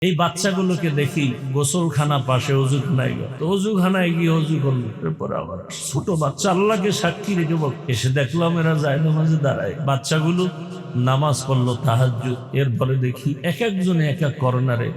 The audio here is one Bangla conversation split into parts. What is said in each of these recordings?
এই বাচ্চাগুলোকে দেখি গোসলখানা পাশে, অজুখানায় গেল, তো অজুখানায় গিয়ে অজু করলো, এরপরে আবার ছোট বাচ্চা আল্লাহকে সাক্ষী রেখে বল, এসে দেখলাম এরা যায় নামাজে দাঁড়ায়। বাচ্চাগুলো নামাজ পড়লো তাহাজ্জুদ, এরপরে দেখি এক একজনে এক এক কর্নারে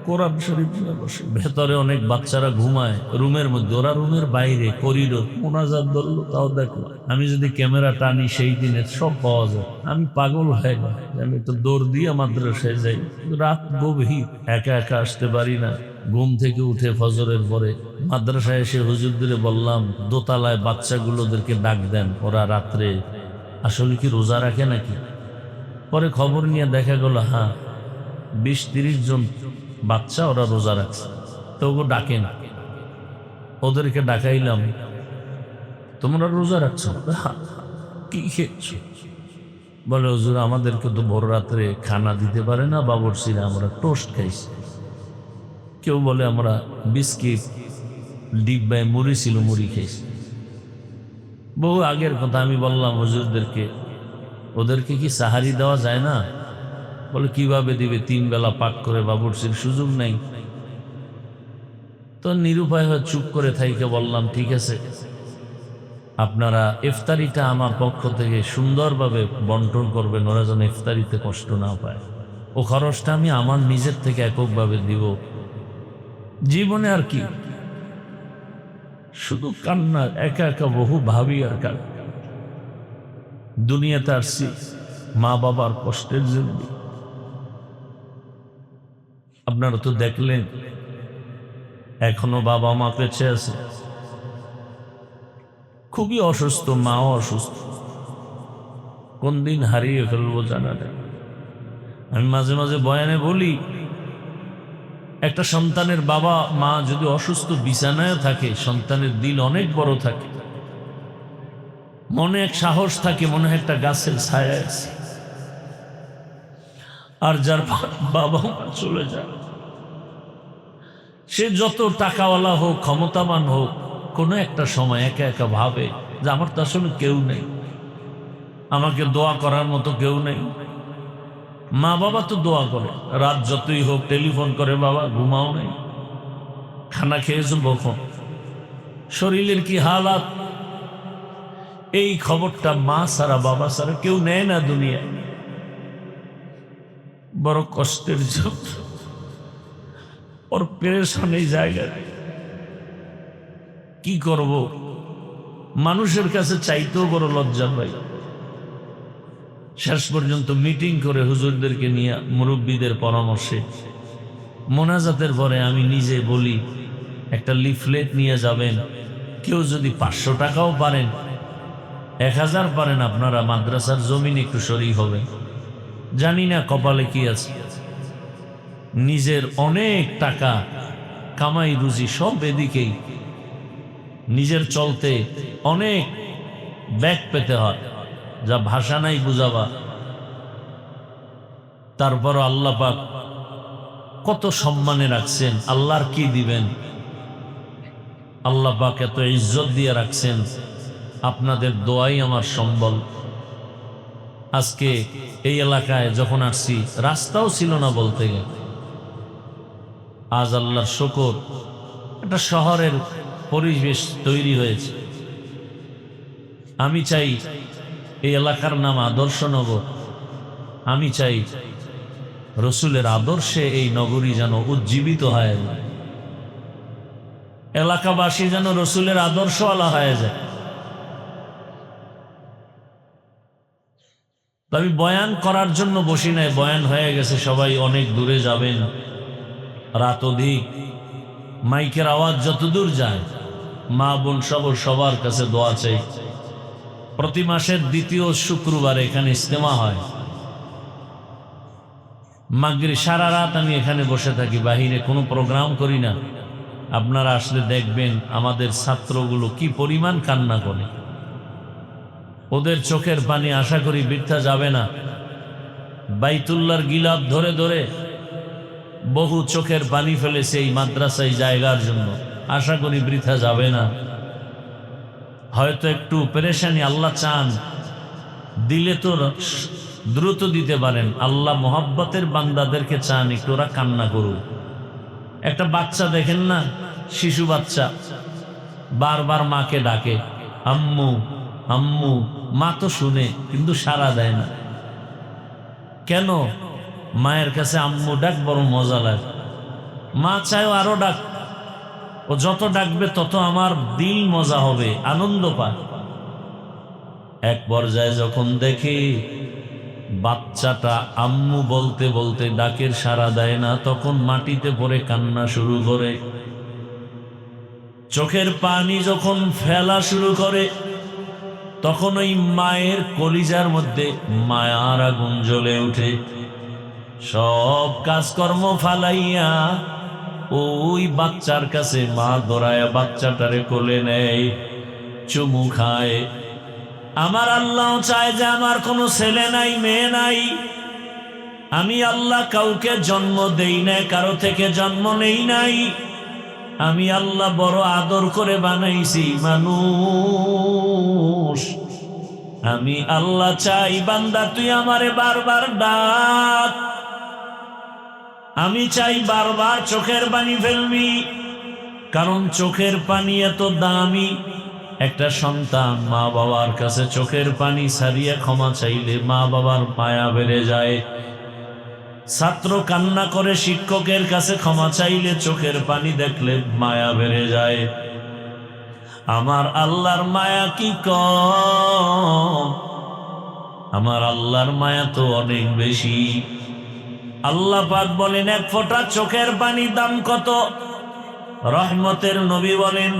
কোরআন শরীফ নিয়ে বসে। ভেতরে অনেক বাচ্চারা ঘুমায় রুমের মধ্যে, ওরা রুমের বাইরে করিডোর মোনাজাত ধরলো, তাও দেখলাম। আমি যদি ক্যামেরা টানি সেই দিনের সব পাওয়া যায়। আমি পাগল হয়ে গেলাম, আমি তো দৌড় দিয়ে মাদ্রাসায় যাই, রাত গভীর, একা একা আসতে পারি না। ঘুম থেকে উঠে ফজরের পরে মাদ্রাসায় এসে হুজুরদের বললাম দোতলায় বাচ্চাগুলোদেরকে ডাক দেন, ওরা রাত্রে আসলে কি রোজা রাখে নাকি। পরে খবর নিয়ে দেখা গেল হ্যাঁ 20-30 জন বাচ্চা ওরা রোজা রাখছে। তো ও ডাকেন, ওদেরকে ডাকাইলাম, তোমরা রোজা রাখছো? কি খেয়েছো? বলে হুজুর আমাদেরকে তো ভোর রাত্রে খানা দিতে পারে না বাবুর্চিরা, আমরা টোস্ট খাইছি। কেউ বলে আমরা বিস্কিট, ডিব্বায় মুড়ি ছিল মুড়ি খাইছি। বহু আগের কথা। আমি বললাম হুজুরদেরকে ওদেরকে কি সাহারি দেওয়া যায় না? বলে কিভাবে দিবে, 3 বেলা পাক করে বাবুর্চির সুযোগ নেই। তো নিরুপায় হয়ে চুপ করে থাইকে বললাম ঠিক আছে, আপনারা ইফতারিটা আমার পক্ষ থেকে সুন্দরভাবে বন্টন করবেন, ওরা যেন ইফতারিতে কষ্ট না পায়। ও খরচটা আমি আমার নিজের থেকে এককভাবে দিব। জীবনে আর কি, শুধু কান্না, একা একা বহু ভাবি আর কার। দুনিয়াতে আসছি মা বাবার কষ্টের জন্য। আপনারা তো দেখলেন এখনো বাবা মা বেঁচে আছে, খুবই অসুস্থ, মাও অসুস্থ, কোন দিন হারিয়ে ফেলবো জানা নেই। আমি মাঝে মাঝে বয়ানে বলি একটা সন্তানের বাবা মা যদি অসুস্থ বিছানায় থাকে, সন্তানের দিল অনেক বড় থাকে, মনে এক সাহস থাকে, মনে হয় একটা গাছের ছায়া আছে। আর যার বাবা মা চলে যায়, সে যত টাকাওয়ালা হোক, ক্ষমতাবান হোক, কোনো একটা সময় একা একা ভাবে যে আমার তো আসলে কেউ নেই, আমাকে দোয়া করার মতো কেউ নেই। মা বাবা তো দোয়া করে, রাত যতই হোক টেলিফোন করে, বাবা ঘুমাও নেই, খানা খেয়েছো কখন, শরীরের কি হালাত, এই খবরটা মা ছাড়া বাবা ছাড়া কেউ নেয় না দুনিয়ায়। বড় কষ্টের যোগ, ওর পেরেশান এই জায়গায়। কি করব, মানুষের কাছে চাইতেও বড় লজ্জা পাই। শেষ পর্যন্ত মিটিং করে হুজুরদেরকে নিয়ে মুরব্বীদের পরামর্শে মোনাজাতের পরে আমি নিজে বলি একটা লিফলেট নিয়ে যাবেন, কেউ যদি 500 টাকাও পারেন, 1000 পারেন, আপনারা মাদ্রাসার জমিন একটু শরীক হবেন। জানি না কপালে কি আছে, নিজের অনেক টাকা কামাই রুজি সব এদিকেই, নিজের চলতে অনেক ব্যাগ পেতে হয়, যা ভাষা নাই বুঝাবা। তারপর আল্লাহ পাক কত সম্মানে রাখছেন, আল্লাহর কি দিবেন, আল্লাহ পাক এত ইজ্জত দিয়ে রাখছেন। আপনাদের দোয়াই আমার সম্বল। আজকে এই এলাকায় যখন আসছি রাস্তাও ছিল না বলতে গেলে, আজ আল্লাহর শুকর একটা শহরের পরিবেশ তৈরি হয়েছে। আমি চাই এই এলাকার নাম আদর্শনগর। আমি চাই রসুলের আদর্শে এই নগরী যেন উজ্জীবিত হয়, এলাকাবাসী যেন রসুলের আদর্শওয়ালা হয়ে যায়। আমি বয়ান করার জন্য বসি নাই, বয়ান হয়ে গেছে, সবাই অনেক দূরে যাবেন, রাত অধিক, মাইকের আওয়াজ যতদূর যায়, মা বোন সবার কাছে দোয়া চাই। প্রতি মাসের 2য় শুক্রবার এখানে ইজতেমা হয়, মাগরিব সারা রাত আমি এখানে বসে থাকি, বাহিরে কোনো প্রোগ্রাম করি না। আপনারা আসলে দেখবেন আমাদের ছাত্রগুলো কি পরিমাণ কান্না করে, ওদের চোখের পানি আশা করি বৃথা যাবে না। বাইতুল্লাহর গিলাফ ধরে ধরে বহু চোখের পানি ফেলেছে এই মাদ্রাসায় জায়গার জন্য, আশা করি বৃথা যাবে না। হয়তো একটু পেরেশানি আল্লাহ চান, দিলে তো দ্রুত দিতে পারেন। আল্লাহ মোহাব্বতের বান্দাদেরকে চান একটু ওরা কান্না করুক। একটা বাচ্চা দেখেন না, শিশু বাচ্চা বারবার মাকে ডাকে, আম্মু আম্মু, মা তো শুনে কিন্তু সাড়া দেয় না। কেন? মায়ের কাছে আম্মু ডাক বড় মজা লাগে। মা চায় আরো ডাক, ও যত ডাকবে তত আমার দিল মজা হবে, আনন্দ পায়। এক পর্যায়ে যখন দেখি বাচ্চাটা আম্মু বলতে বলতে ডাকের সাড়া দেয় না, তখন মাটিতে পড়ে কান্না শুরু করে। চোখের পানি যখন ফেলা শুরু করে, তখন ওই মায়ের কলিজার মধ্যে মায়ার আগুন জ্বলে ওঠে। সব কাজকর্ম ফালাইয়া ওই বাচ্চার কাছে মা দৌড়ায় বাচ্চাটারে কোলে নেয়, চুমু খায়। আমার আল্লাহ চায় যে আমার কোনো ছেলে নাই, মেয়ে নাই। আমি আল্লাহ কাউকে জন্ম দেই নাই, কারো থেকে জন্ম নেই নাই। আমি আল্লাহ বড় আদর করে বানাইছি মানুষ। আমি আল্লাহ চাই বান্দা তুই আমারে বারবার ডাক। আমি চাই বারবার চোখের পানি ফেলবি, কারণ চোখের পানি এত দামি। একটা সন্তান মা বাবার কাছে চোখের পানি ছাড়িয়ে ক্ষমা চাইলে মা বাবার মায়া বেড়ে যায়। ছাত্র কান্না করে শিক্ষকের কাছে ক্ষমা চাইলে চোখের পানি দেখলে মায়া বেড়ে যায়। আমার আল্লাহর মায়া কি কম? আমার আল্লাহর মায়া তো অনেক বেশি। আল্লাহ পাক বলেন এক ফোঁটা চোখের পানি দাম কত? রহমতের নবী বলেন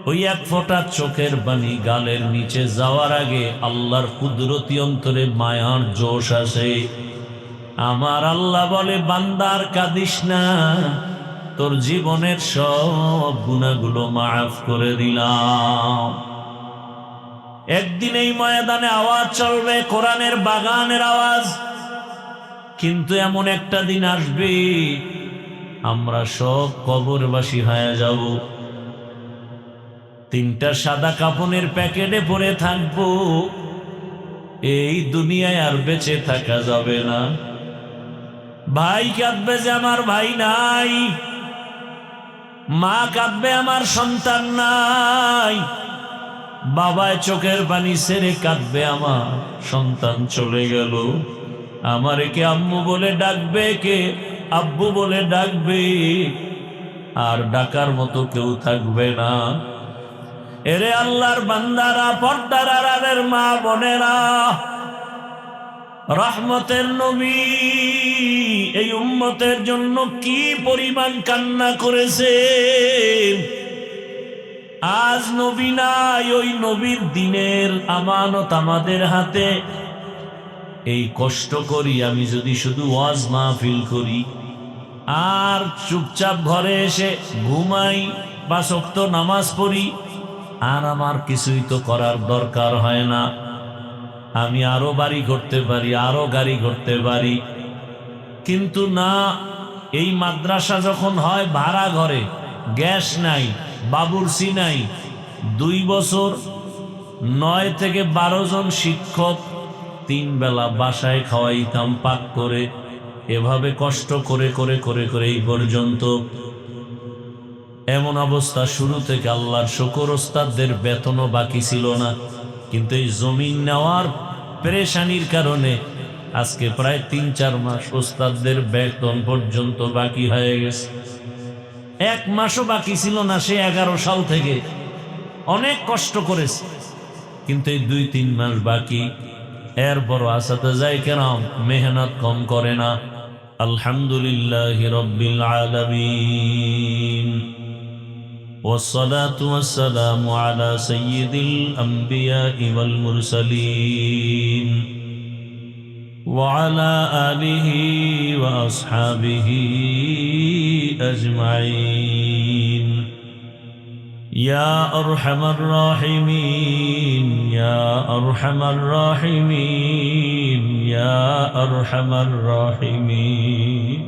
ওই এক ফোঁটা চোখের পানি গালের নিচে যাওয়ার আগে আল্লাহর কুদরতি অন্তরে মায়ার জোশ আসে। আমার আল্লাহ বলে বান্দার কাঁদিস না, তোর জীবনের সব গুনাহগুলো মাফ করে দিলাম। একদিন এই ময়দানে আওয়াজ চলবে, কোরআনের বাগানের আওয়াজ। কিন্তু এমন একটা দিন আসবে আমরা সব কবরবাসী হয়ে যাব। তিনটা সাদা কাফনের প্যাকেটে পরে থাকবো। এই দুনিয়ায় আর বেঁচে থাকা যাবে না। ভাই কাঁদবে যে আমার ভাই নাই, মা কাঁদবে আমার সন্তান নাই, বাবায় চোখের পানি ছেড়ে কাঁদবে আমার সন্তান চলে গেল। আমারে কে আম্মু বলে ডাকবে, কে আব্বু বলে ডাকবে, আর ডাকার মতো কেউ থাকবে না। এরে আল্লাহর বান্দারা, পর্দার আড়ালের মা বোনেরা, রহমতের নবী এই উম্মতের জন্য কি পরিমাণ কান্না করেছে। আজ নবী নাই, ওই নবীর দিনের আমানত আমাদের হাতে। এই কষ্ট করি আমি যদি শুধু ওয়াজ মাহফিল করি আর চুপচাপ ঘরে এসে ঘুমাই, 5 ওয়াক্ত নামাজ পড়ি, আর আমার কিছুই তো করার দরকার হয় না। আমি আরো বাড়ি করতে পারি, আরো গাড়ি করতে পারি, কিন্তু না। এই মাদ্রাসা যখন হয় ভাড়া ঘরে, গ্যাস নাই, বাবুর্চি নাই, 2 বছর 9 থেকে 12 জন শিক্ষক 3 বেলা বাসায় খাওয়াইতাম পাক করে। এভাবে কষ্ট করে করে করে করে এই পর্যন্ত। এমন অবস্থা শুরু থেকে আল্লাহর শুকর, ওস্তাদদের বেতনও বাকি ছিল না। কিন্তু এই জমিন নেওয়ার পেরেশানির কারণে আজকে প্রায় 3-4 মাস ওস্তাদদের বেতন পর্যন্ত বাকি হয়ে গেছে। 1 মাসও বাকি ছিল না সে 11 সাল থেকে। অনেক কষ্ট করেছে, কিন্তু এই 2-3 মাস বাকি। এরপরও আসাতেজায়ে কেরাম মেহনত কম করে না। আলহামদুলিল্লাহি রাব্বিল আলামিন। والصلاة والسلام على سيد الأنبياء والمرسلين وعلى آله وأصحابه أجمعين يا أرحم الراحمين يا أرحم الراحمين يا أرحم الراحمين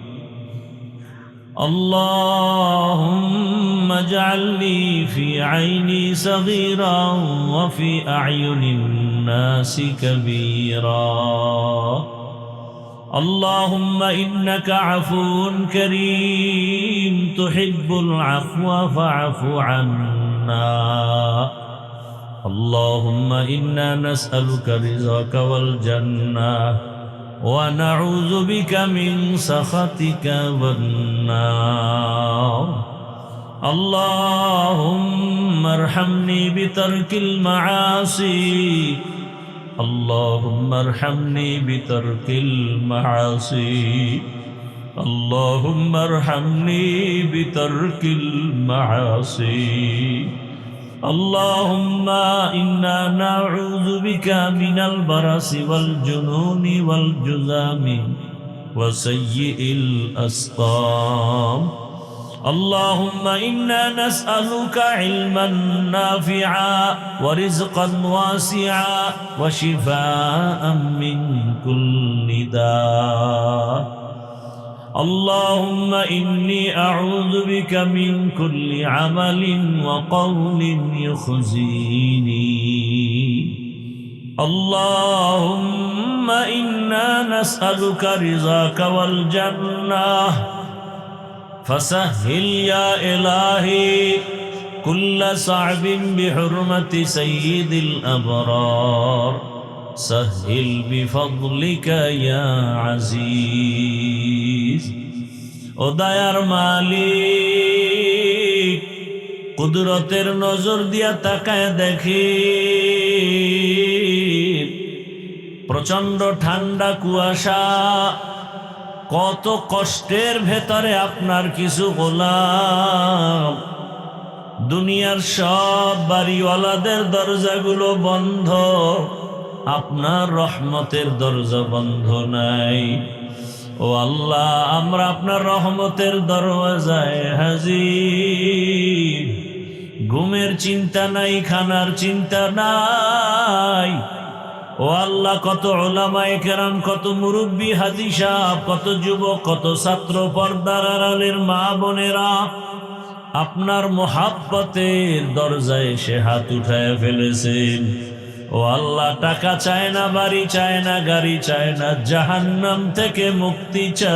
اللهم اجعلني في عيني صغيرا وفي أعين الناس كبيرا اللهم إنك عفو كريم تحب العفو فاعف عنا اللهم إنا نسألك رضاك والجنة ونعوذ بك من سخطك والنار اللهم ارحمني بترك المعاصي اللهم ارحمني بترك المعاصي اللهم ارحمني بترك المعاصي اللهم إنا نعوذ بك من البرص والجنون والجذام وسيء الأسقام اللهم إنا نسألك علما نافعا ورزقا واسعا وشفاء من كل داء اللهم إني أعوذ بك من كل عمل وقول يخزيني اللهم إنا نسألك رضاك والجنة فسهل يا إلهي كل صعب بحرمة سيد الأبرار سهل بفضلك يا عزيز ও দয়ার মালিক কুদরতের নজর দিয়া তাকায় দেখি প্রচন্ড ঠান্ডা কুয়াশা কত কষ্টের ভেতরে আপনার কিছু গোলাম দুনিয়ার সব বাড়িওয়ালাদের দরজাগুলো বন্ধ আপনার রহমতের দরজা বন্ধ নাই ও আল্লাহ আমরা আপনার রহমতের দরওয়াজায় হাজির ঘুমের চিন্তা নাই খানার চিন্তা নাই ও আল্লাহ কত উলামায়ে কেরাম কত মুরব্বী হাজী সাহেব কত যুবক কত ছাত্র পর্দার আড়ালের মা বোনেরা আপনার মোহাব্বতের দরজায় এসে হাত উঠায় ফেলেছেন ও আল্লাহ টাকা চায় না বাড়ি চায় না গাড়ি চায় না জাহান্নাম থেকে মুক্তি চায়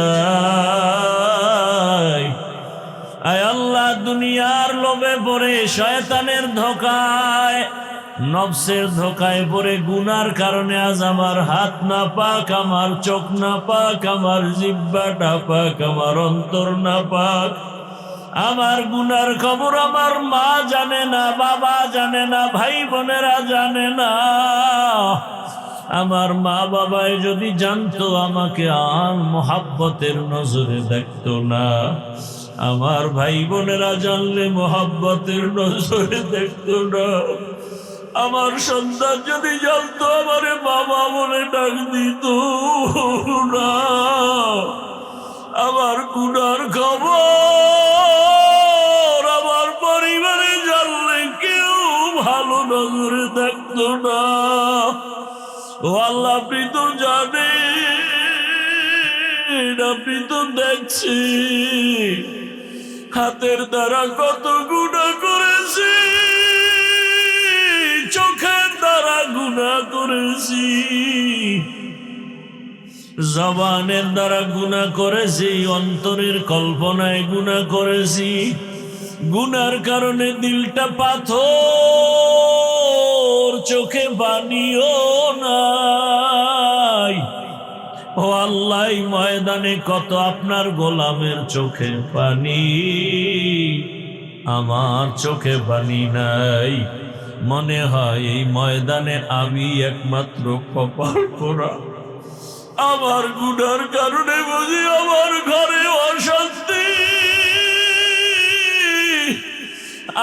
আয় আল্লাহ দুনিয়ার লোভে পড়ে শয়তানের ধোঁকায় নফসের ধোঁকায় পড়ে গুনার কারণে আজ আমার হাত না পাক আমার চোখ না পাক আমার জিহ্বা না পাক আমার অন্তর না পাক আমার গুনার খবর আমার মা জানে না বাবা জানে না ভাই বোনেরা জানে না আমার মা বাবাই যদি জানতো আমাকে আর মোহাব্বতের নজরে দেখতো না আমার ভাই বোনেরা জানলে মোহাব্বতের নজরে দেখতো না আমার সন্তান যদি জানতো আমারে বাবা বলে ডাক দিত না আমার গুনার খবর আমার পরিবারে জানলে কেউ ভালো নজরে দেখতো না ও আল্লাহ আপনি তো জানেন আপনি তো দেখছি হাতের দ্বারা কত গুনাহ করেছি চোখের দ্বারা গুনাহ করেছি জবানের দ্বারা গুনাহ করেছি অন্তরের কল্পনায় গুনাহ করেছি গুনার কারণে দিলটা পাথর চোখে পানিও নাই ও আল্লাহ ময়দানে কত আপনার গোলামের চোখে পানি আমার চোখে পানি নাই মনে হয় এই ময়দানে আমি একমাত্র কপাল পোড়া আমার গুনার কারণে বুঝি আমার ঘরে অশান্তি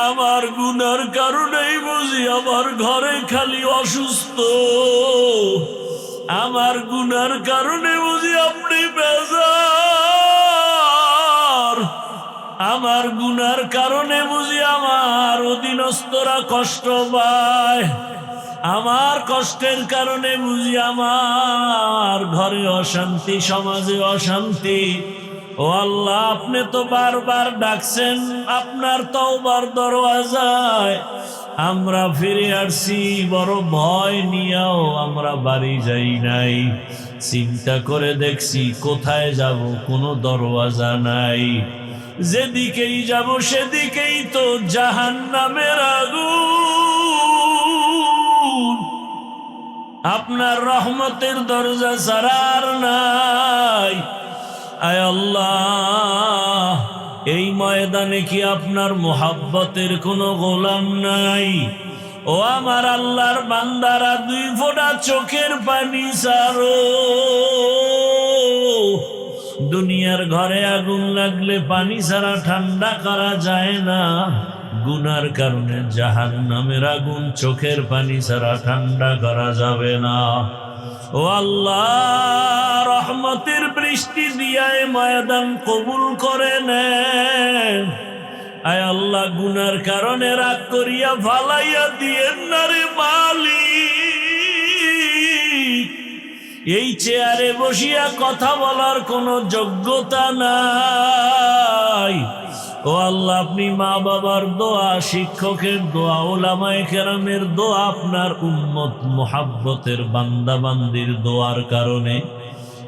আমার গুনার কারণেই বুঝি আমার ঘরে খালি অসুস্থ আমার গুনার কারণে বুঝি আপনি বেজার আমার গুনার কারণে বুঝি আমার অধীনস্থরা কষ্ট পায় আমার কষ্টের কারণে বুঝি আমার ঘরে অশান্তি সমাজে অশান্তি ও আল্লাহ, আপনি তো বারবার ডাকছেন আপনার তওবার দরওয়াজায়, আমরা ফিরে আসছি বড় ভয় নিয়েও আমরা বাড়ি যাই নাই। চিন্তা করে দেখছি কোথায় যাব, কোনো দরওয়াজা নাই, যেদিকেই যাব সেদিকেই তো জাহান্নামের আগুন। আপনার রহমতের দরজা ছাড়া আর নাই। আয় আল্লাহ, এই ময়দানে কি আপনার মোহাব্বতের কোনো গোলাম নাই? ও আমার আল্লাহর বান্দারা, 2 ফোঁটা চোখের পানি ছাড়ো। দুনিয়ার ঘরে আগুন লাগলে পানি ছাড়া ঠান্ডা করা যায় না, গুনার কারণে জাহান্নামের আগুন চোখের পানি ছাড়া ঠান্ডা করা যাবে না। ও আল্লাহ, রহমতের বৃষ্টি দিয়ে ময়দান কবুল করে নেন। আয় আল্লাহ, গুনার কারণে রাগ করিয়া ফালাইয়া দিয়েন না রে মালিক। এই চেয়ারে বসিয়া কথা বলার কোনো যোগ্যতা নাই। ও আল্লাহ, আপনি মা বাবার দোয়া, শিক্ষকের দোয়া, ওলামায়ে কেরামের দোয়া, আপনার উম্মত মুহাব্বতের বান্দা বান্দির দোয়ার কারণে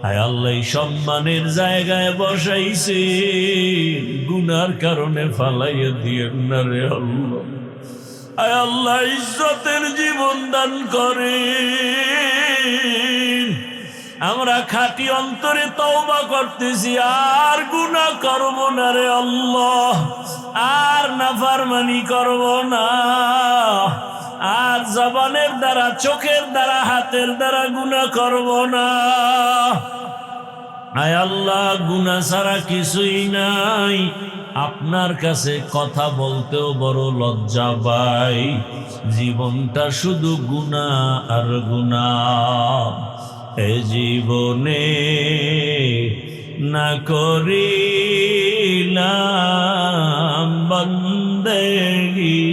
আয় আল্লাহ এই সম্মানের জায়গায় বসাইছে, গুনার কারণে ফালাইয়া দিয়েন না রে আল্লাহ। আয় আল্লাহ, ইজ্জতের জীবন দান করেন। আমরা খাঁটি অন্তরে তওবা করতেছি, আর গুনাহ করব না রে আল্লাহ, আর নাফরমানি করব না, আর জবানের দ্বারা, চোখের দ্বারা, হাতের দ্বারা গুনাহ করব না। আয় আল্লাহ, গুনাহ ছাড়া কিছুই নাই। আপনার কাছে কথা বলতেও বড় লজ্জা পাই, জীবনটা শুধু গুনাহ আর গুনাহ। এ জীবনে না করিলাম বন্দেগী,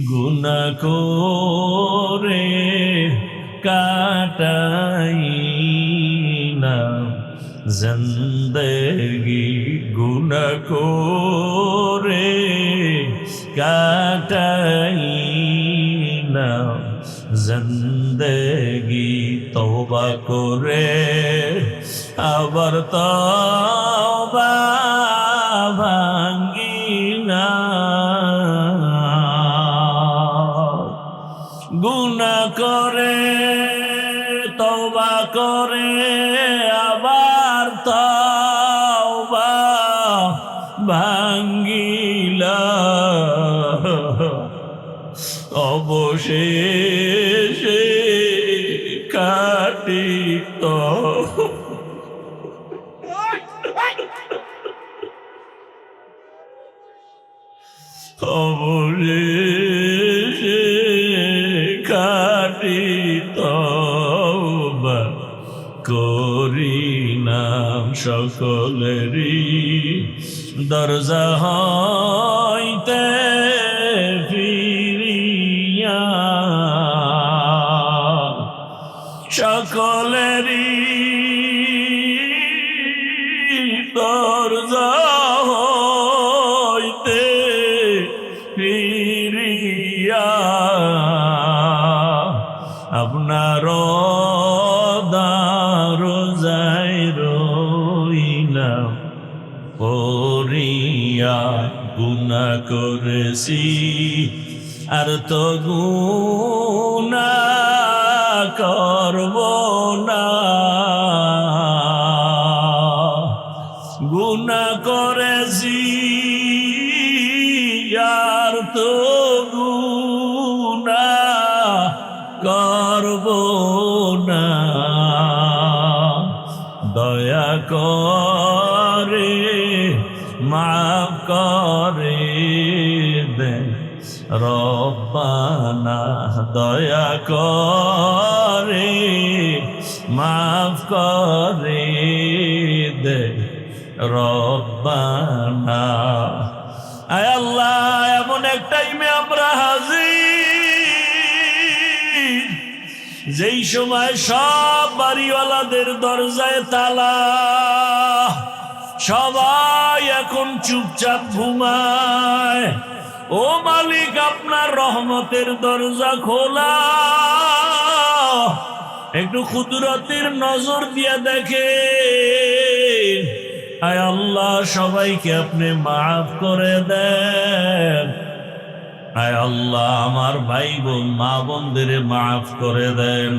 গুনাহ করে কাটাইলাম জিন্দেগি, গুনাহ করে কাটাইলাম জিন্দেগি। তওবা করে আবার তওবা ভাঙ্গিনা, গুনাহ করে তওবা করে আবার তওবা ভাঙ্গিলা, অবশেষে কাটিত অবশেষে কাটিত করিলাম সকলেরই দরজা হইতে ফিরিয়া, সকলেরই দরজা হইতে ফিরিয়া আপনার দরজায় রইলাম পড়িয়া। গুনাহ করেছি আর তো গুনাহ করব না, গুনাহ করেছি আর তো গুনাহ করব না। দয়া করে মাফ করে দে রব্বানা, দয়া করে মাফ করে দে রব্বানা। আয় আল্লাহ, এমন এক টাইমে আমরা হাজির যেই সময় সব বাড়িওয়ালাদের দরজায় তালা, সবাই এখন চুপচাপ ঘুমায়, ও মালিক আপনার রহমতের দরজা খোলা, একটু কুদরতের নজর দিয়ে দেখেন। আয় আল্লাহ, সবাইকে আপনি মাফ করে দেন। আয় আল্লাহ, আমার ভাই বোন মা বোনদের মাফ করে দেন।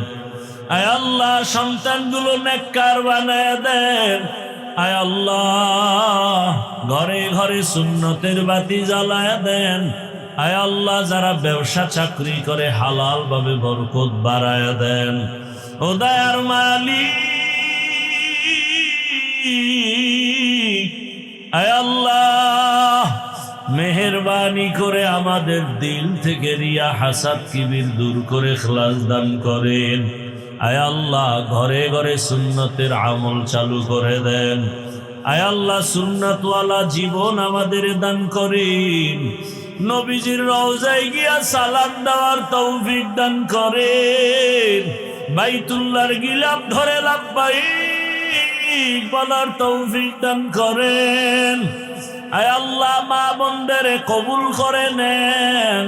আয় আল্লাহ, সন্তানগুলো নেককার বানায় দেন। আয় আল্লাহ, ঘরে ঘরে সুন্নতের বাতি জ্বালায় দেন। আয় আল্লাহ, যারা ব্যবসা চাকরি করে হালাল ভাবে বরকত বাড়ায় দেন। ও দয়ার মালিক, আয় আল্লাহ, মেহেরবানি করে আমাদের দিল থেকে রিয়া হাসাদ কিবির দূর করে ইখলাস দান করেন। আয় আল্লাহ, ঘরে ঘরে সুন্নতের আমল চালু করে দেন। আয় আল্লাহ, সুন্নতওয়ালা জীবন আমাদের দান করেন। নবীজির রওজায় গিয়া সালাম দেওয়ার তৌফিক দান করেন। বাইতুল্লাহর গিলাফ ধরে লাব্বাইক বলার তৌফিক দান করেন। আয় আল্লাহ, মা বোনদের কবুল করে নেন।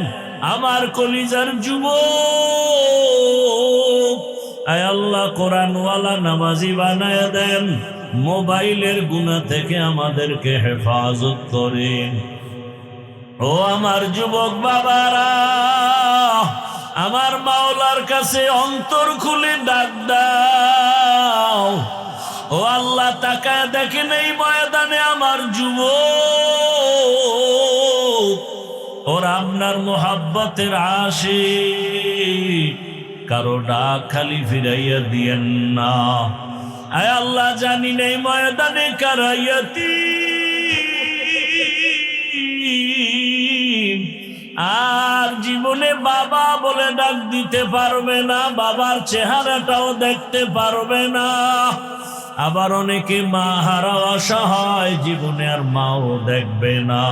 আমার কলিজার যুবক, আয় আল্লাহ, কোরআনওয়ালা নামাজি বানায় দেন। মোবাইলের গুনাহ থেকে আমাদেরকে হেফাজত করেন। ও আমার যুবক বাবারা, আমার মাওলার কাছে অন্তর খুলে ডাক দাও। ও আল্লাহ, তাকায় দেখেন এই ময়দানে আমার যুবক, ওরা আপনার মোহাব্বতের আশিক, কারো ডাক খালি ফিরাইয়া দিয়েন না। আয় আল্লাহ, জানি নেই ময়দানে কারাইয়াতি আর জীবনে বাবা বলে ডাক দিতে পারবে না, বাবার চেহারাটাও দেখতে পারবে না। আবার অনেকে মা হারা অসহায়, জীবনে আর মাও দেখবে না।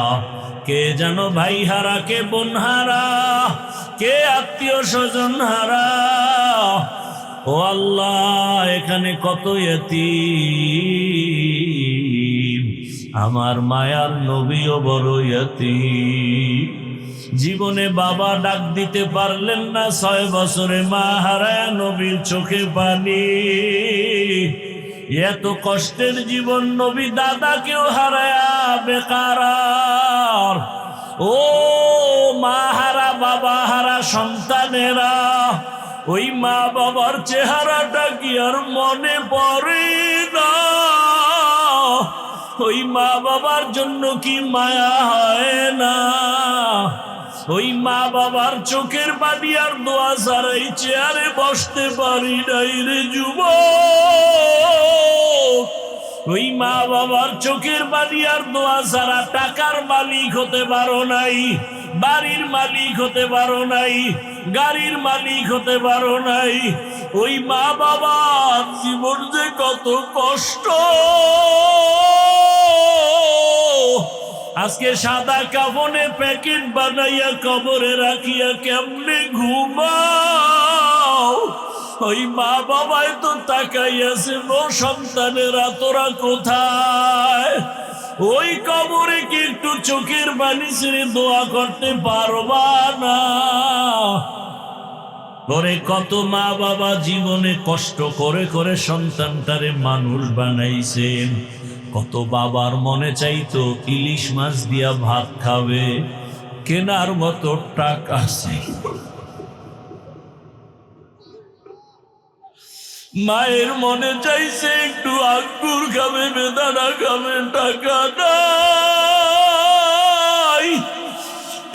কে যেন ভাই হারা, কে বোন হারা, কে আত্মীয় স্বজন হারা। ও আল্লাহ, এখানে কত ইয়তীম, আমার মায়ার নবীও বড় ইয়তীম। জীবনে বাবা ডাক দিতে পারলেন না, 6 বছরে মা হারায় নবীর চোখে পানি। এত কষ্টের জীবন, নবী দাদাকেও হারায়া বেকার। ও মা হারা বাবা হারা সন্তানেরা, ওই মা বাবার চেহারাটা কি আর মনে পড়ে না? ওই মা বাবার জন্য কি মায়া হয় না? ওই মা বাবার চোখের পানি আর দোয়া ছাড়াই চেয়ারে বসতে পারি নাই রে যুবক। ওই মা বাবার চোখের পানি আর দোয়া ছাড়া টাকার মালিক হতে পারো নাই, বাড়ির মালিক হতে পারো নাই, গাড়ির মালিক হতে পারো নাই। ওই মা বাবার জীবন যে কত কষ্ট। আজকে সাদা কাফনে প্যাকেট বানাইয়া কবরে রাখিয়া কেমনে ঘুমাও? ওই মা বাবায় তো তাকাইয়াছে, ও সন্তানেরা তোরা কোথায়? ওই কবরে কি একটু চোখের পানি ছেড়ে দোয়া করতে পারবা না? পরে কত মা বাবা জীবনে কষ্ট করে করে সন্তানটারে মানুষ বানাইছেন। কত বাবার মনে চাইতো ইলিশ মাছ দিয়া ভাত খাবে, কেনার মতো টাকা ছিল। মায়ের মনে চাইছে একটু আঙ্গুর খাবে, বেদানা খাবে, টাকা নাই।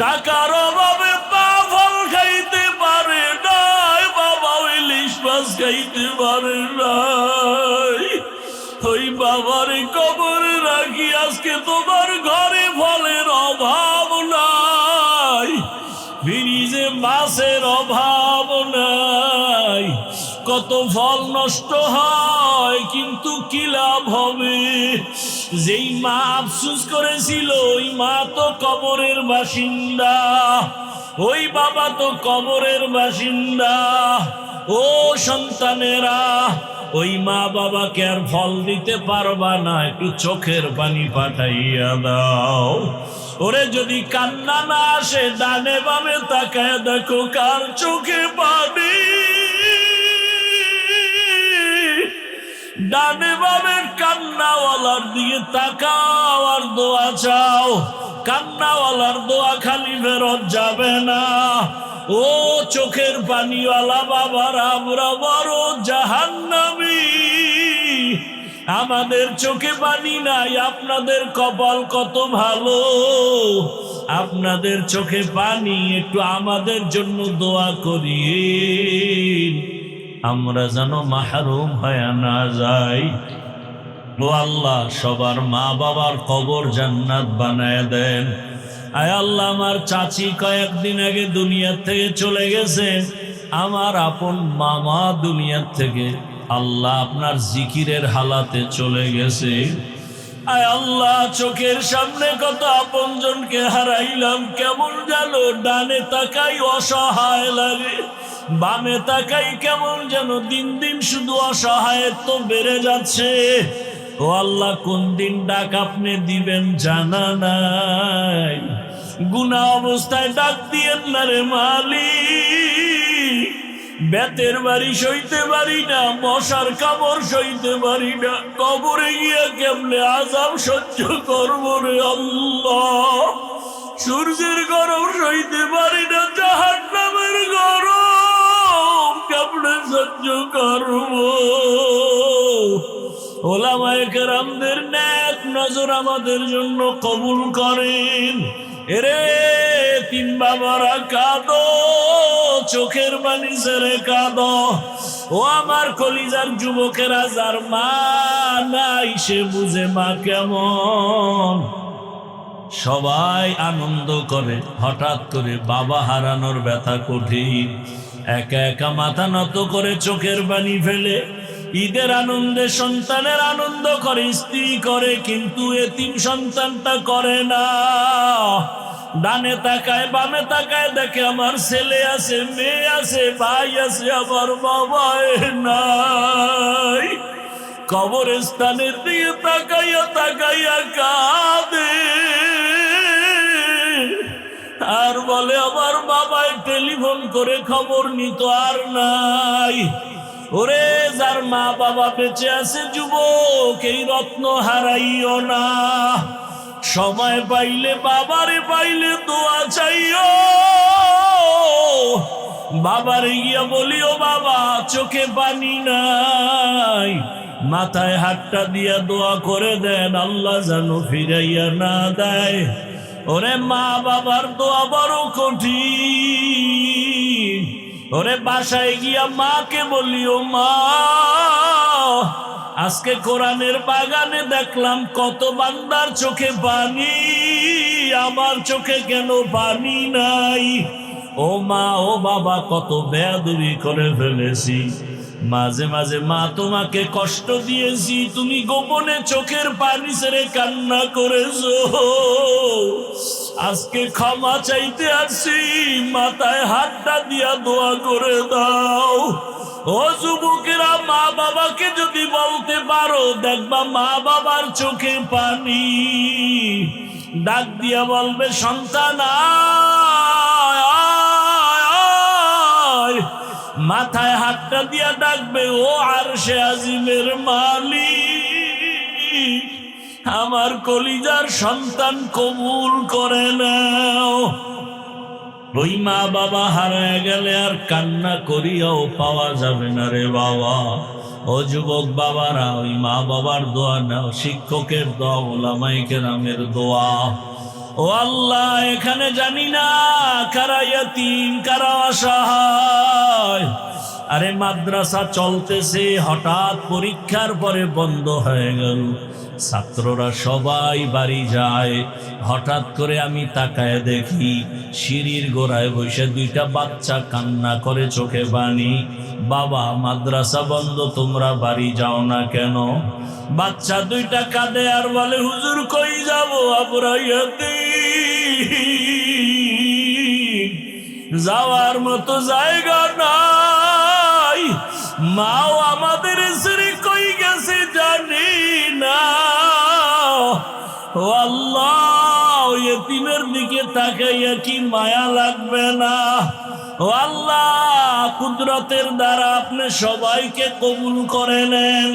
টাকার অভাবে পা ফল খাইতে পারে নাই, বাবা ইলিশ মাছ খাইতে পারে নাই। ওই বাবারে কবরে রাখি আজকে তোমার ঘরে ফলের অভাব নাই, ফ্রিজে মাছের অভাব নাই। কত ফল নষ্ট হয়, কিন্তু কি লাভ হবে? যেই মা আফসোস করেছিল, ওই মা তো কবরের বাসিন্দা, ওই বাবা তো কবরের বাসিন্দা। ও সন্তানেরা, ওই মা বাবাকে আর ফল দিতে পারবা না, একটু চোখের পানি পাঠাইয়া দাও। ওরে যদি কান্না না আসে, ডানে বামে তাকায় দেখো কার চোখে পানি। ডানে বামের কান্নাওয়ালার দিকে তাকাও আর দোয়া চাও। কান্নাওয়ালার দোয়া খালি ফেরত যাবে না। ও চোখের পানিওয়ালা বাবারা, আমরা বড় জাহান্নামী। আমাদের চোখে পানি নাই, আপনাদের কপাল কত ভালো, আপনাদের চোখে পানি। একটু আমাদের জন্য দোয়া করিয়ে, আমরা যেন মাহরুম হয়ে না যাই। ও আল্লাহ, সবার মা বাবার কবর জান্নাত বানায় দেন। আয় আল্লাহ, আমার চাচি কয়েকদিন আগে দুনিয়া থেকে চলে গেছে, আমার আপন মামা দুনিয়া থেকে আল্লাহ আপনার জিকিরের হালাতে চলে গেছে। আয় আল্লাহ, চোখের সামনে কত আপনজনকে হারাইলাম, কেমন যেন ডানে তাকাই অসহায় লাগে, বামে তাকাই কেমন যেন দিন দিন শুধু অসহায়ত্ব বেড়ে যাচ্ছে। ও আল্লাহ, কোন দিন ডাক আপনি দিবেন জানা নাই। গুনাহ অবস্থায় ডাক দিয়েন না রে মালিক। বেতের বাড়ি সইতে পারি না, মশার কামড় সইতে পারি না, কবরে গিয়া কেমনে আযাব সহ্য করবো রে আল্লাহ। সূর্যের গরম সইতে পারি না, জাহান্নামের গরম কেমনে সহ্য করবো। ওলামায়ে কেরামদের নেক নজর আমাদের জন্য কবুল করেন। এরে তিন বাবারা কাঁদো, চোখের পানি ছেড়ে কাঁদো। ও আমার কলিজার যুবকেরা, যার মা নাই সে বুঝে মা কেমন। সবাই আনন্দ করে, হঠাৎ করে বাবা হারানোর ব্যথা কঠিন। একা একা মাথা নত করে চোখের পানি ফেলে ঈদের আনন্দে সন্তানের আনন্দ করে, স্ত্রী করে, কিন্তু এতিম সন্তানটা করে না। ডানে তাকায় বামে তাকায় দেখে আমার ছেলে আছে, মেয়ে আছে, ভাই আছে, আমার বাবা নাই। কবরস্থানের দিকে তাকাইয়া তাকাইয়া কাঁদে আর বলে আমার বাবাই টেলিফোন করে খবর নিত আর নাই। ওরে যার মা বাবা বেঁচে আছে যুবক, এই রত্ন হারাইও না। সময় পাইলে বাবারে পাইলে দোয়া চাইও। বাবারে গিয়া বলিও বাবা চোখে পানি নাই, মাথায় হাতটা দিয়া দোয়া করে দেন, আল্লাহ যেন ফিরাইয়া না দেয়। ওরে মা বাবার দোয়া বড় কঠিন। ওরে বাসায় গিয়া মাকে বলিও মা, আজকে কোরআনের বাগানে দেখলাম কত বান্দার চোখে পানি, আমার চোখে কেন পানি নাই? ও মা ও বাবা, কত বেয়াদবি করে ফেলেছি, মাঝে মাঝে মা তোমাকে কষ্ট দিয়েছি, তুমি গোপনে চোখের পানি ছেড়ে কান্না করেছো, আজকে ক্ষমা চাইতে আসছি, মাথায় হাতটা দিয়া দোয়া করে দাও। ও যুবকেরা, মা বাবাকে যদি বলতে পারো দেখবা মা বাবার চোখে পানি। ডাক দিয়া বলবে সন্তান আয় আয়, মাথায় হাতটা দিয়া ডাকবে ও আরশে আজিমের মালিক, আমার কলিজার সন্তান কবুল করে নাও। ওই মা বাবা হারায় গেলে আর কান্না করিয়াও পাওয়া যাবে না রে বাবা। ও যুবক বাবারা, ওই মা বাবার দোয়া নাও, শিক্ষকের দোয়া, ওলামায়ে কেরামের দোয়া। ও আল্লাহ, এখানে জানি না কারা ইয়াতীম কারা অসহায়। আরে মাদ্রাসা চলতেছে, হঠাৎ পরীক্ষার পরে বন্ধ হয়ে গেল, ছাত্ররা সবাই বাড়ি যায়, হঠাৎ করে আমি তাকায় দেখি সিঁড়ির গোড়ায় বসে দুইটা বাচ্চা কান্না করে চোখে পানি। বাবা মাদ্রাসা বন্ধ, তোমরা বাড়ি যাও না কেন? বাচ্চা দুইটা কাঁদে আর বলে হুজুর কই যাব, আমরা ইয়াতীম, যাওয়ার মতো জায়গা নাই, মাও আমাদের ছেড়ে কই গেছে জানি না। ও আল্লাহ, ইতিমের দিকে তাকাইয়া কি মায়া লাগবে না? ও আল্লাহ, কুদরতের দ্বারা আপনি সবাইকে কবুল করে নেন।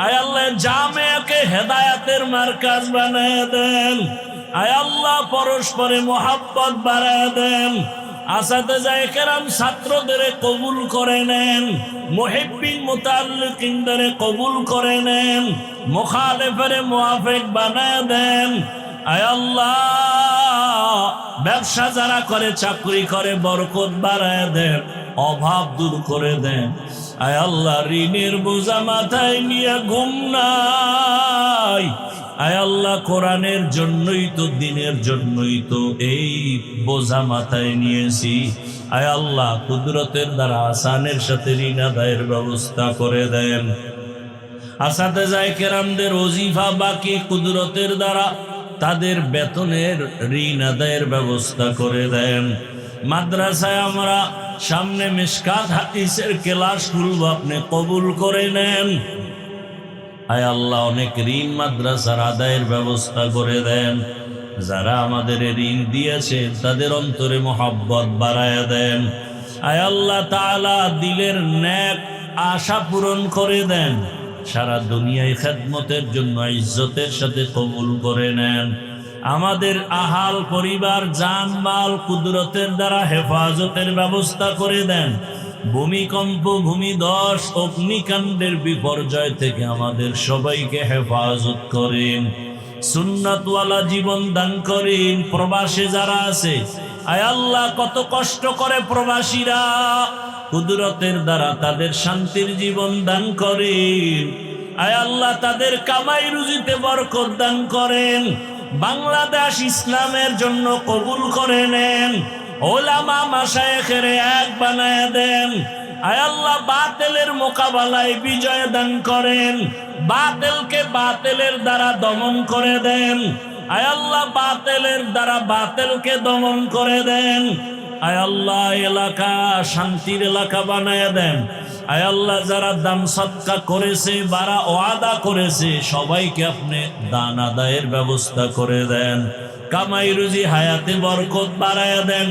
আয় আল্লাহ, জামিয়াকে হেদায়েতের মার্কাজ বানায় দেন। আয় আল্লাহ, পরস্পরে মোহাব্বত বাড়ায় দেন। আসাতেজায়ে কেরাম ছাত্রদের কবুল করে নেন, মুহিব্বিন মুতাআল্লিকিনদের কবুল করে নেন, মুখালিফের মুওয়াফিক বানায় দেন। আয় আল্লাহ, ব্যবসা যারা করে, চাকরি করে, বরকত বাড়ায় দেন, অভাব দূর করে দেন। আয় আল্লাহ, ঋণের বোঝা মাথায় নিয়ে ঘুম নাই। আয় আল্লাহ, কোরআনের জন্যই তো, দিনের জন্যই তো এই বোঝা মাথায় নিয়েছি। আয় আল্লাহ, কুদরতের দ্বারা আসানের সাথে ঋণ আদায়ের ব্যবস্থা করে দেন। আসাতেজায়ে কেরামদের ওজিফা বাকি কুদরতের দ্বারা তাদের বেতনের ঋণ আদায়ের ব্যবস্থা করে দেন। মাদ্রাসায় আমরা সামনে মিশকাত হাদিসের ক্লাস খুলব, আপনি কবুল করে নেন। আয় আল্লাহ, অনেক ঋণ মাদ্রাসার আদায়ের ব্যবস্থা করে দেন। যারা আমাদের ঋণ দিয়েছে তাদের অন্তরে মোহাব্বত বাড়ায় দেন। আয় আল্লাহ তাআলা, দিলের নেক আশা পূরণ করে দেন। সারা দুনিয়ায় খেদমতের জন্য ইজ্জতের সাথে কবুল করে নেন। আমাদের আহাল পরিবার জান মাল কুদরতের দ্বারা হেফাজতের ব্যবস্থা করে দেন। ভূমিকম্প, ভূমিধস, অগ্নিকাণ্ডের বিপর্যয় থেকে আমাদের সবাইকে হেফাজত করেন। সুন্নাতওয়ালা জীবন দান করেন। প্রবাসে যারা আছে, আয় আল্লাহ, কত কষ্ট করে প্রবাসীরা, কুদরতের দ্বারা তাদের শান্তির জীবন দান করেন। আয় আল্লাহ, তাদের কামাই রুজিতে বরকত দান করেন। বাংলাদেশ ইসলামের জন্য কবুল করে নেন। ওলামা মাশায়েখের এক বানায় দেন। আয় আল্লাহ, বাতিলের মোকাবেলায় বিজয় দান করেন। বাতিলকে বাতিলের দ্বারা দমন করে দেন। আয় আল্লাহ, বাতিলের দ্বারা বাতিলকে দমন করে দেন। আয় আল্লাহ, এলাকা শান্তির এলাকা বানায় দেন। আয় আল্লাহ, যারা দান সদকা করেছে, যারা ওয়াদা করেছে, সবাইকে আপনি দান আদায়ের ব্যবস্থা করে দেন। কামাই রুজি হায়াতে বরকত বাড়ায় দেন।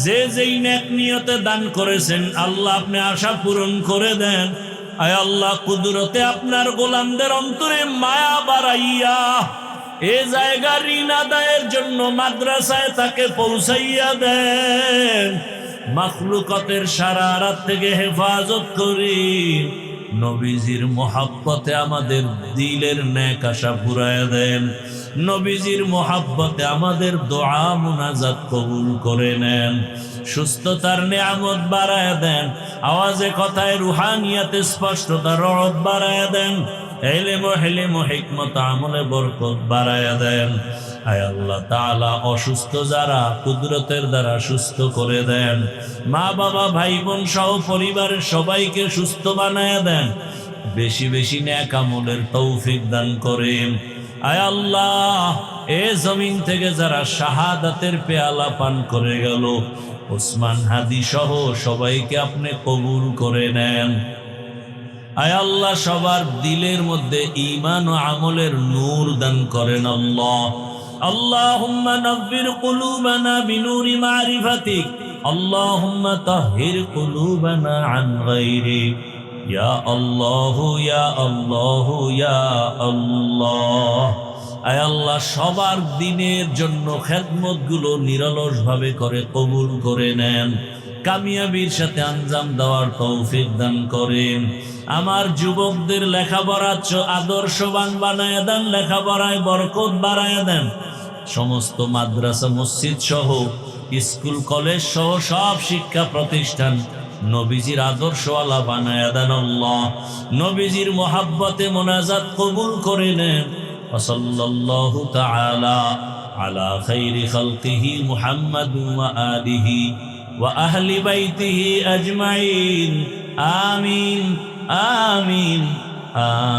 যে যেই নেক নিয়তে দান করেছেন, আল্লাহ আপনি আশা পূরণ করে দেন। আয় আল্লাহ, কুদরতে আপনার গোলামদের অন্তরে মায়া বাড়াইয়া এ জায়গা ঋণ আদায়ের জন্য মাদ্রাসায় তাকে পৌঁছাইয়া দেন। মাখলুকাতের সারা রাত থেকে হেফাজত করি। নবীজির মোহাব্বতে আমাদের দিলের নেক আশা পুরায় দেন। নবীজির মোহাব্বতে আমাদের দোয়া মুনাজাত কবুল করে নেন। সুস্থতার নিয়ামত বাড়ায় দেন। আওয়াজে কথায় রুহানিয়াতে স্পষ্টতার রহমত বাড়ায় দেন। ইলম ও হিকমত আমলে বরকত বাড়ায় দেন। আয় আল্লাহ তাআলা, অসুস্থ যারা কুদরতের দ্বারা সুস্থ করে দেন। মা বাবা ভাই বোন সহ পরিবারের সবাইকে সুস্থ বানায় দেন। বেশি বেশি নেক আমলের তৌফিক দান করেন। আয় আল্লাহ, এ জমিন থেকে যারা শাহাদাতের পেয়ালা পান করে গেল, ওসমান হাদি সহ সবাইকে আপনি কবুল করে নেন। আয় আল্লাহ, সবার দিলের মধ্যে ঈমান ও আমলের নূর দান করেন। আল্লাহ আল্লাহুম্মা নব্বির কুলুবানা বিনুরি মারিফাতিক, আল্লাহুম্মা তাহহির কুলুবানা আন গায়রি, ইয়া আল্লাহ ইয়া আল্লাহ ইয়া আল্লাহ। আয় আল্লাহ, সবার দিনের জন্য খেদমতগুলো নিরলসভাবে করে কবুল করে নেন। কামিয়াবির সাথে আঞ্জাম দেওয়ার তৌফিক দান করেন। আমার যুবকদের লেখাপড়ার আদর্শবান বানায় দেন। লেখাপড়ায় বরকত বাড়ায় দেন। সমস্ত মাদ্রাসা মসজিদ সহ স্কুল কলেজ সহ সব শিক্ষা প্রতিষ্ঠান নবীজির আদর্শওয়ালা বানায় দেন। আল্লাহ, নবীজির মোহাব্বতে মোনাজাত কবুল করে নেন। সাল্লাল্লাহু তাআলা আলা খাইরি খালকিহি মুহাম্মাদ ওয়া আলিহি ওয়া আহলি বাইতিহি আজমাইন। আমিন আমিন আমিন।